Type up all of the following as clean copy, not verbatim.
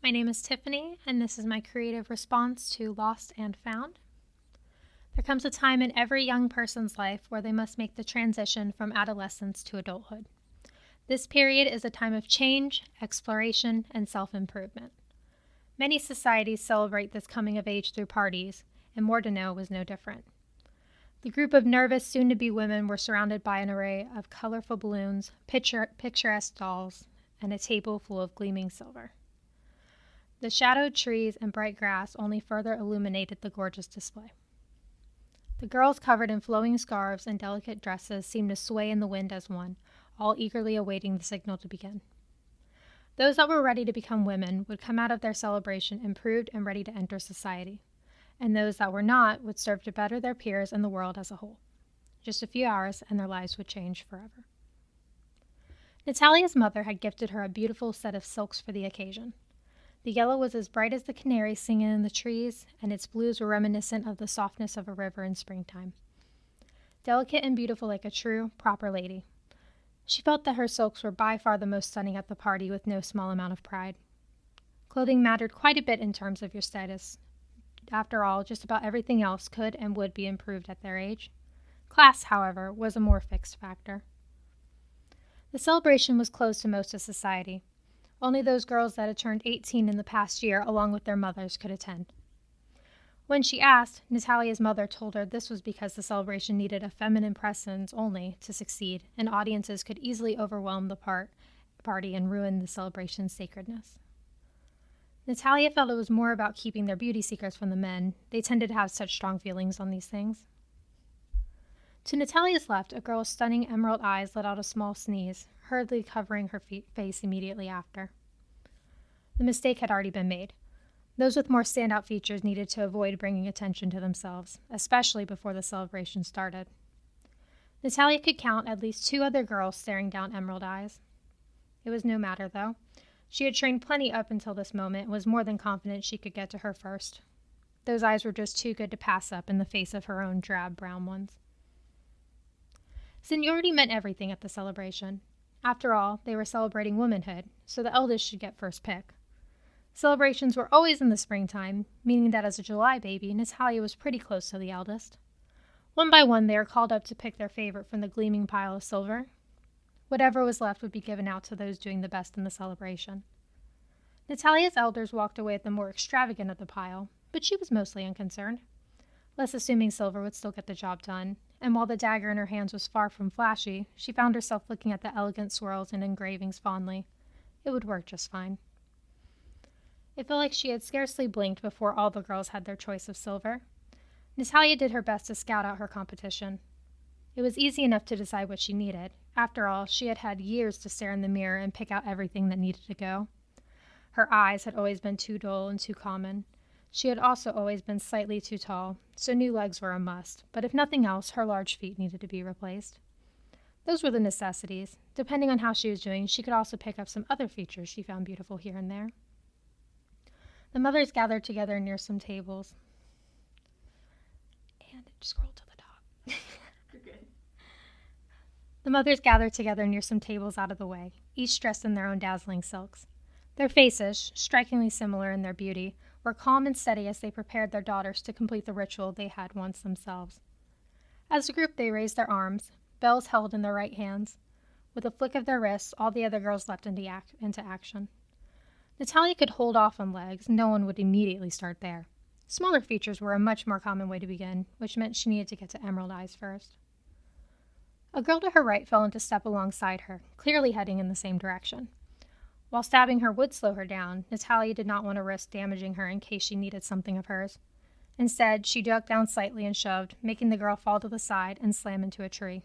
My name is Tiffany, and this is my creative response to Lost and Found. There comes a time in every young person's life where they must make the transition from adolescence to adulthood. This period is a time of change, exploration, and self-improvement. Many societies celebrate this coming of age through parties, and More to Know was no different. The group of nervous, soon-to-be women were surrounded by an array of colorful balloons, picturesque dolls, and a table full of gleaming silver. The shadowed trees and bright grass only further illuminated the gorgeous display. The girls covered in flowing scarves and delicate dresses seemed to sway in the wind as one, all eagerly awaiting the signal to begin. Those that were ready to become women would come out of their celebration improved and ready to enter society, and those that were not would serve to better their peers and the world as a whole. Just a few hours and their lives would change forever. Natalia's mother had gifted her a beautiful set of silks for the occasion. The yellow was as bright as the canary singing in the trees, and its blues were reminiscent of the softness of a river in springtime. Delicate and beautiful like a true, proper lady. She felt that her silks were by far the most stunning at the party with no small amount of pride. Clothing mattered quite a bit in terms of your status. After all, just about everything else could and would be improved at their age. Class, however, was a more fixed factor. The celebration was closed to most of society. Only those girls that had turned 18 in the past year, along with their mothers, could attend. When she asked, Natalia's mother told her this was because the celebration needed a feminine presence only to succeed, and audiences could easily overwhelm the party and ruin the celebration's sacredness. Natalia felt it was more about keeping their beauty secrets from the men. They tended to have such strong feelings on these things. To Natalia's left, a girl with stunning emerald eyes let out a small sneeze, hurriedly covering her face immediately after. The mistake had already been made. Those with more standout features needed to avoid bringing attention to themselves, especially before the celebration started. Natalia could count at least 2 other girls staring down emerald eyes. It was no matter, though. She had trained plenty up until this moment and was more than confident she could get to her first. Those eyes were just too good to pass up in the face of her own drab brown ones. Seniority meant everything at the celebration. After all, they were celebrating womanhood, so the eldest should get first pick. Celebrations were always in the springtime, meaning that as a July baby, Natalia was pretty close to the eldest. One by one, they were called up to pick their favorite from the gleaming pile of silver. Whatever was left would be given out to those doing the best in the celebration. Natalia's elders walked away with the more extravagant of the pile, but she was mostly unconcerned. Less assuming silver would still get the job done, and while the dagger in her hands was far from flashy, she found herself looking at the elegant swirls and engravings fondly. It would work just fine. It felt like she had scarcely blinked before all the girls had their choice of silver. Natalia did her best to scout out her competition. It was easy enough to decide what she needed. After all, she had had years to stare in the mirror and pick out everything that needed to go. Her eyes had always been too dull and too common. She had also always been slightly too tall, so new legs were a must, but if nothing else, her large feet needed to be replaced. Those were the necessities. Depending on how she was doing, she could also pick up some other features she found beautiful here and there. The mothers gathered together near some tables. And scroll to the top. You're good. The mothers gathered together near some tables out of the way, each dressed in their own dazzling silks. Their faces, strikingly similar in their beauty, were calm and steady as they prepared their daughters to complete the ritual they had once themselves. As a group, they raised their arms, bells held in their right hands. With a flick of their wrists, all the other girls leapt into action. Natalia could hold off on legs. No one would immediately start there. Smaller features were a much more common way to begin, which meant she needed to get to emerald eyes first. A girl to her right fell into step alongside her, clearly heading in the same direction. While stabbing her would slow her down, Natalia did not want to risk damaging her in case she needed something of hers. Instead, she ducked down slightly and shoved, making the girl fall to the side and slam into a tree.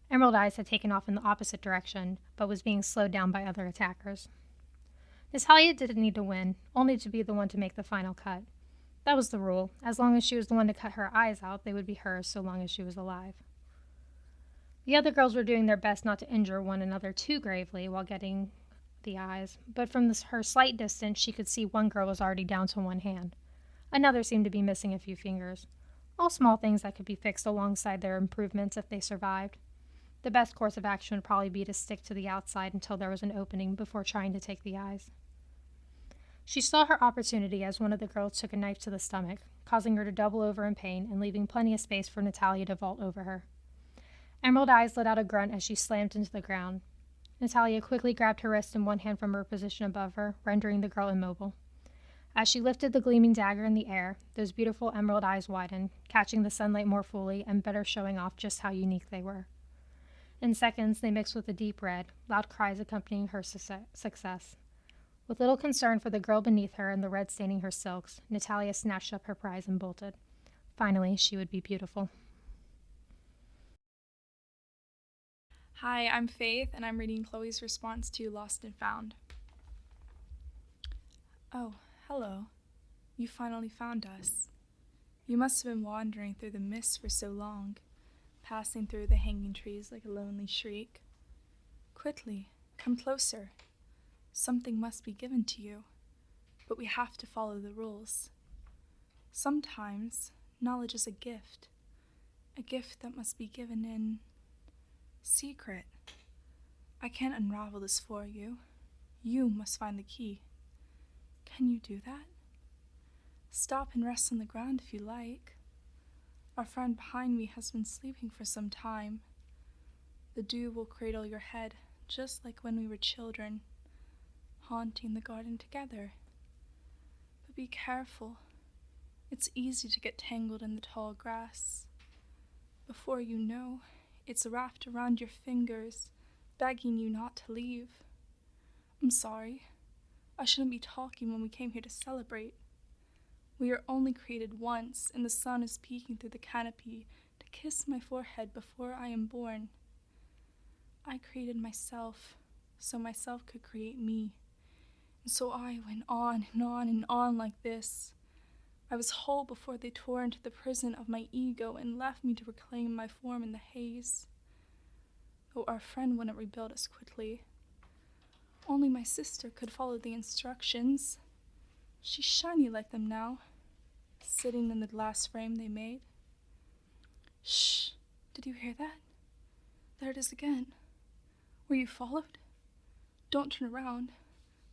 Emerald Eyes had taken off in the opposite direction, but was being slowed down by other attackers. Natalia didn't need to win, only to be the one to make the final cut. That was the rule. As long as she was the one to cut her eyes out, they would be hers so long as she was alive. The other girls were doing their best not to injure one another too gravely while getting the eyes, but from her slight distance she could see one girl was already down to one hand. Another seemed to be missing a few fingers. All small things that could be fixed alongside their improvements if they survived. The best course of action would probably be to stick to the outside until there was an opening before trying to take the eyes. She saw her opportunity as one of the girls took a knife to the stomach, causing her to double over in pain and leaving plenty of space for Natalia to vault over her. Emerald Eyes let out a grunt as she slammed into the ground. Natalia quickly grabbed her wrist in one hand from her position above her, rendering the girl immobile. As she lifted the gleaming dagger in the air, those beautiful emerald eyes widened, catching the sunlight more fully and better showing off just how unique they were. In seconds, they mixed with a deep red, loud cries accompanying her success. With little concern for the girl beneath her and the red staining her silks, Natalia snatched up her prize and bolted. Finally, she would be beautiful. Hi, I'm Faith, and I'm reading Khloe's response to Lost and Found. Oh, hello. You finally found us. You must have been wandering through the mist for so long, passing through the hanging trees like a lonely shriek. Quickly, come closer. Something must be given to you, but we have to follow the rules. Sometimes, knowledge is a gift that must be given in secret. I can't unravel this for you. You must find the key. Can you do that? Stop and rest on the ground if you like. Our friend behind me has been sleeping for some time. The dew will cradle your head, just like when we were children, haunting the garden together. But be careful. It's easy to get tangled in the tall grass. Before you know, it's wrapped around your fingers, begging you not to leave. I'm sorry. I shouldn't be talking when we came here to celebrate. We are only created once, and the sun is peeking through the canopy to kiss my forehead before I am born. I created myself, so myself could create me. And so I went on and on and on like this. I was whole before they tore into the prison of my ego and left me to reclaim my form in the haze. Though our friend wouldn't rebuild us quickly. Only my sister could follow the instructions. She's shiny like them now, sitting in the glass frame they made. Shh! Did you hear that? There it is again. Were you followed? Don't turn around.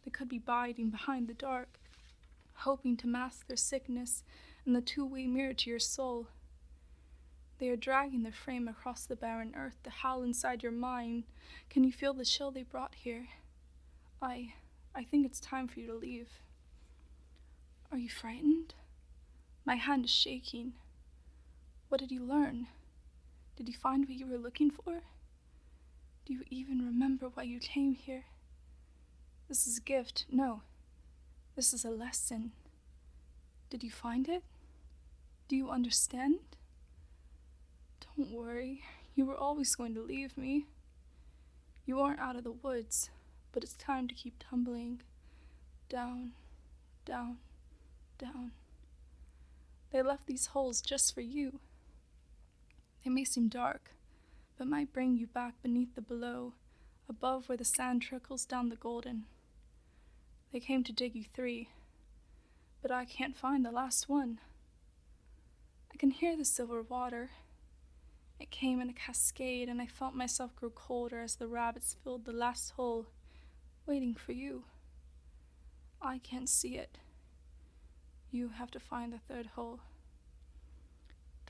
They could be biding behind the dark, hoping to mask their sickness in the two-way mirror to your soul. They are dragging their frame across the barren earth to howl inside your mind. Can you feel the chill they brought here? I think it's time for you to leave. Are you frightened? My hand is shaking. What did you learn? Did you find what you were looking for? Do you even remember why you came here? This is a gift. No, this is a lesson. Did you find it? Do you understand? Don't worry, you were always going to leave me. You aren't out of the woods, but it's time to keep tumbling. Down, down, down. They left these holes just for you. They may seem dark, but might bring you back beneath the below, above where the sand trickles down the golden. They came to dig you 3, but I can't find the last one. I can hear the silver water. It came in a cascade, and I felt myself grow colder as the rabbits filled the last hole, waiting for you. I can't see it. You have to find the 3rd hole.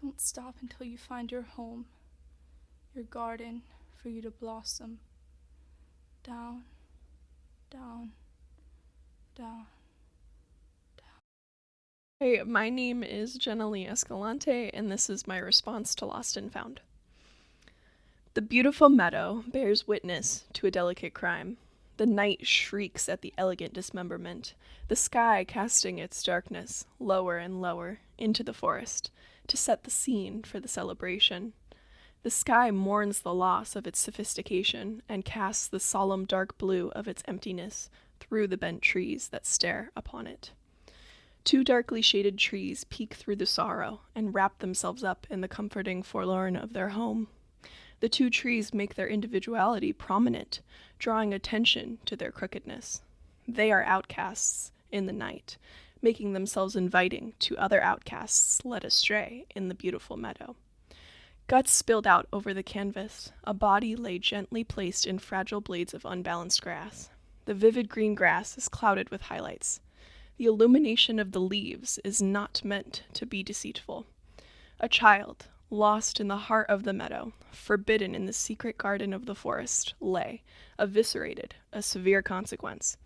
Don't stop until you find your home, your garden for you to blossom. Down, down, down, down. Hey, my name is Jenna Lee Escalante, and this is my response to Lost and Found. The beautiful meadow bears witness to a delicate crime. The night shrieks at the elegant dismemberment, the sky casting its darkness lower and lower into the forest to set the scene for the celebration. The sky mourns the loss of its sophistication and casts the solemn dark blue of its emptiness through the bent trees that stare upon it. 2 darkly shaded trees peek through the sorrow and wrap themselves up in the comforting forlorn of their home. The 2 trees make their individuality prominent, drawing attention to their crookedness. They are outcasts in the night, making themselves inviting to other outcasts led astray in the beautiful meadow. Guts spilled out over the canvas, a body lay gently placed in fragile blades of unbalanced grass. The vivid green grass is clouded with highlights. The illumination of the leaves is not meant to be deceitful. A child, lost in the heart of the meadow, forbidden in the secret garden of the forest, lay, eviscerated, a severe consequence.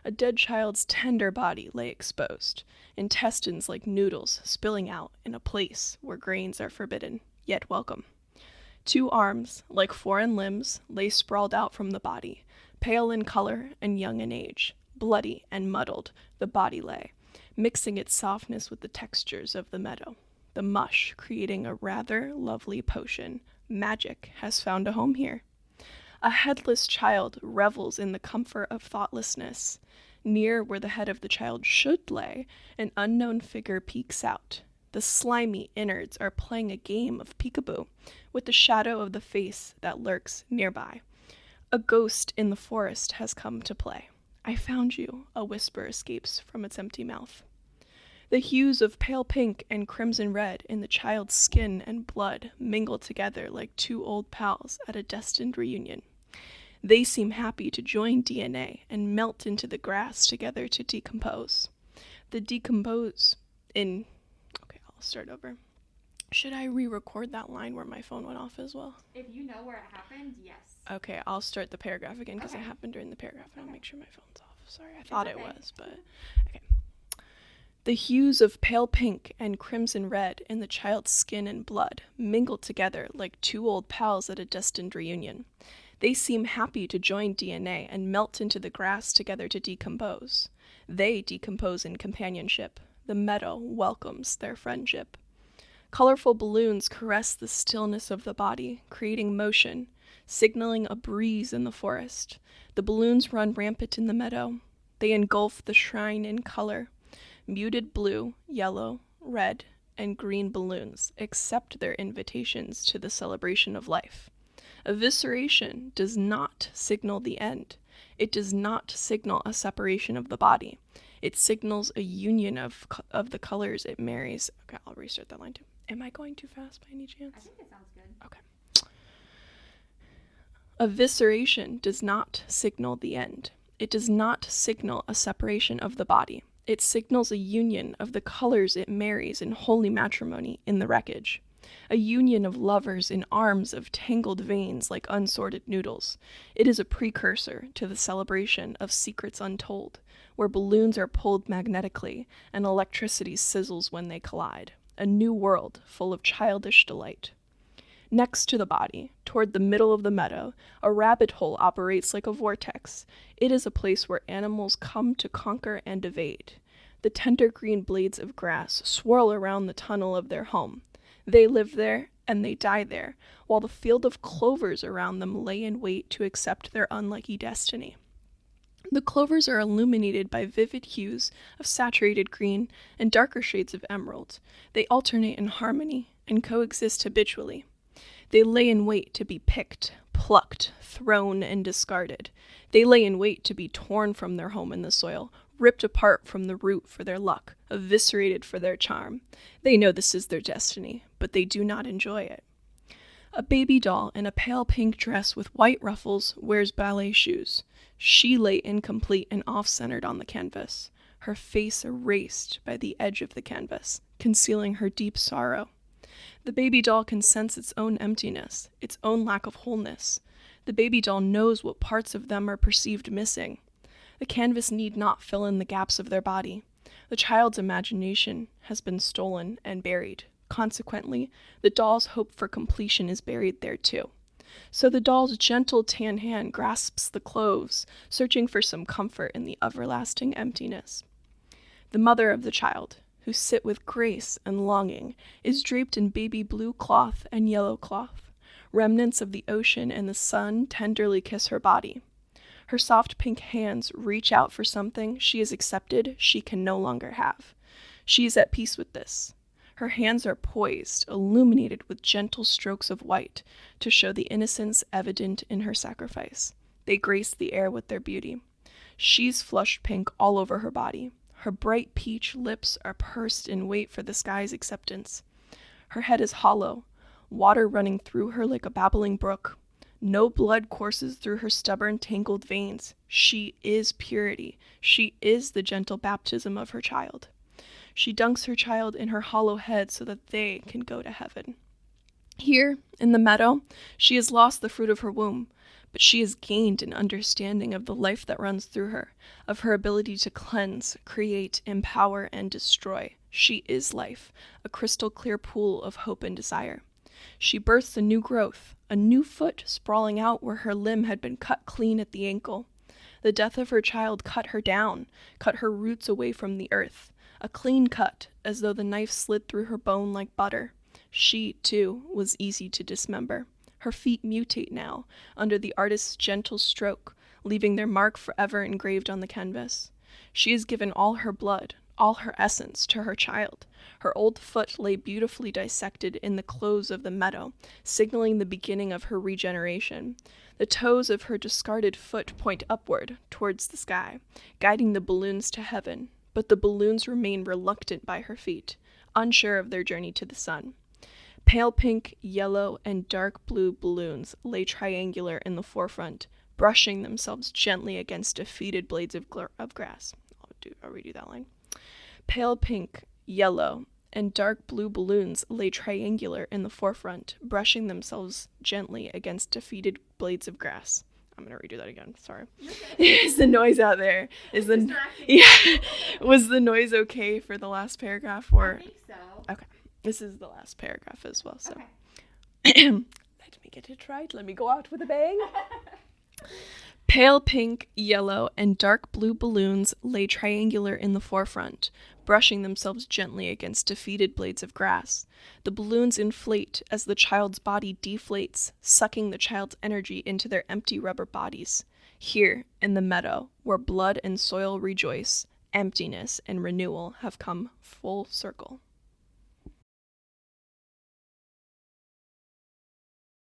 A dead child's tender body lay exposed, intestines like noodles spilling out in a place where grains are forbidden, yet welcome. 2 arms, like foreign limbs, lay sprawled out from the body, pale in color and young in age. Bloody and muddled, the body lay, mixing its softness with the textures of the meadow. The mush creating a rather lovely potion. Magic has found a home here. A headless child revels in the comfort of thoughtlessness. Near where the head of the child should lay, an unknown figure peeks out. The slimy innards are playing a game of peekaboo with the shadow of the face that lurks nearby. A ghost in the forest has come to play. I found you, a whisper escapes from its empty mouth. The hues of pale pink and crimson red in the child's skin and blood mingle together like 2 old pals at a destined reunion. They seem happy to join DNA and melt into the grass together to decompose. Okay, I'll start over. Should I re-record that line where my phone went off as well? If you know where it happened, yes. Okay, I'll start the paragraph again because it happened during the paragraph, and I'll make sure my phone's off. Sorry, I thought it was, but okay. The hues of pale pink and crimson red in the child's skin and blood mingle together like 2 old pals at a destined reunion. They seem happy to join DNA and melt into the grass together to decompose. They decompose in companionship. The meadow welcomes their friendship. Colorful balloons caress the stillness of the body, creating motion, signaling a breeze in the forest. The balloons run rampant in the meadow. They engulf the shrine in color. Muted blue, yellow, red, and green balloons accept their invitations to the celebration of life. Evisceration does not signal the end. It does not signal a separation of the body. It signals a union of the colors it marries. Okay, I'll restart that line too. Am I going too fast by any chance? I think it sounds good. Okay. Evisceration does not signal the end. It does not signal a separation of the body. It signals a union of the colors it marries in holy matrimony in the wreckage. A union of lovers in arms of tangled veins like unsorted noodles. It is a precursor to the celebration of secrets untold, where balloons are pulled magnetically and electricity sizzles when they collide. A new world full of childish delight. Next to the body, toward the middle of the meadow, a rabbit hole operates like a vortex. It is a place where animals come to conquer and evade. The tender green blades of grass swirl around the tunnel of their home. They live there and they die there, while the field of clovers around them lay in wait to accept their unlucky destiny. The clovers are illuminated by vivid hues of saturated green and darker shades of emerald. They alternate in harmony and coexist habitually. They lay in wait to be picked, plucked, thrown, and discarded. They lay in wait to be torn from their home in the soil, ripped apart from the root for their luck, eviscerated for their charm. They know this is their destiny, but they do not enjoy it. A baby doll in a pale pink dress with white ruffles wears ballet shoes. She lay incomplete and off-centered on the canvas, her face erased by the edge of the canvas, concealing her deep sorrow. The baby doll can sense its own emptiness, its own lack of wholeness. The baby doll knows what parts of them are perceived missing. The canvas need not fill in the gaps of their body. The child's imagination has been stolen and buried. Consequently, the doll's hope for completion is buried there too. So the doll's gentle tan hand grasps the cloves, searching for some comfort in the everlasting emptiness. The mother of the child, who sit with grace and longing, is draped in baby blue cloth and yellow cloth. Remnants of the ocean and the sun tenderly kiss her body. Her soft pink hands reach out for something she has accepted she can no longer have. She is at peace with this. Her hands are poised, illuminated with gentle strokes of white, to show the innocence evident in her sacrifice. They grace the air with their beauty. She's flushed pink all over her body. Her bright peach lips are pursed in wait for the sky's acceptance. Her head is hollow, water running through her like a babbling brook. No blood courses through her stubborn, tangled veins. She is purity. She is the gentle baptism of her child. She dunks her child in her hollow head so that they can go to heaven. Here, in the meadow, she has lost the fruit of her womb, but she has gained an understanding of the life that runs through her, of her ability to cleanse, create, empower, and destroy. She is life, a crystal clear pool of hope and desire. She births a new growth, a new foot sprawling out where her limb had been cut clean at the ankle. The death of her child cut her down, cut her roots away from the earth, a clean cut, as though the knife slid through her bone like butter. She, too, was easy to dismember. Her feet mutate now, under the artist's gentle stroke, leaving their mark forever engraved on the canvas. She has given all her blood, all her essence, to her child. Her old foot lay beautifully dissected in the close of the meadow, signaling the beginning of her regeneration. The toes of her discarded foot point upward, towards the sky, guiding the balloons to heaven, but the balloons remain reluctant by her feet, unsure of their journey to the sun. Pale pink, yellow, and dark blue balloons lay triangular in the forefront, brushing themselves gently against defeated blades of grass. I'll redo that line. Pale pink, yellow, and dark blue balloons lay triangular in the forefront, brushing themselves gently against defeated blades of grass. I'm going to redo that again. Sorry. Is the noise out there? Was the noise okay for the last paragraph? Or? I think so. Okay. This is the last paragraph as well, so. Okay. Let me get it right. Let me go out with a bang. Pale pink, yellow, and dark blue balloons lay triangular in the forefront, brushing themselves gently against defeated blades of grass. The balloons inflate as the child's body deflates, sucking the child's energy into their empty rubber bodies. Here, in the meadow, where blood and soil rejoice, emptiness and renewal have come full circle.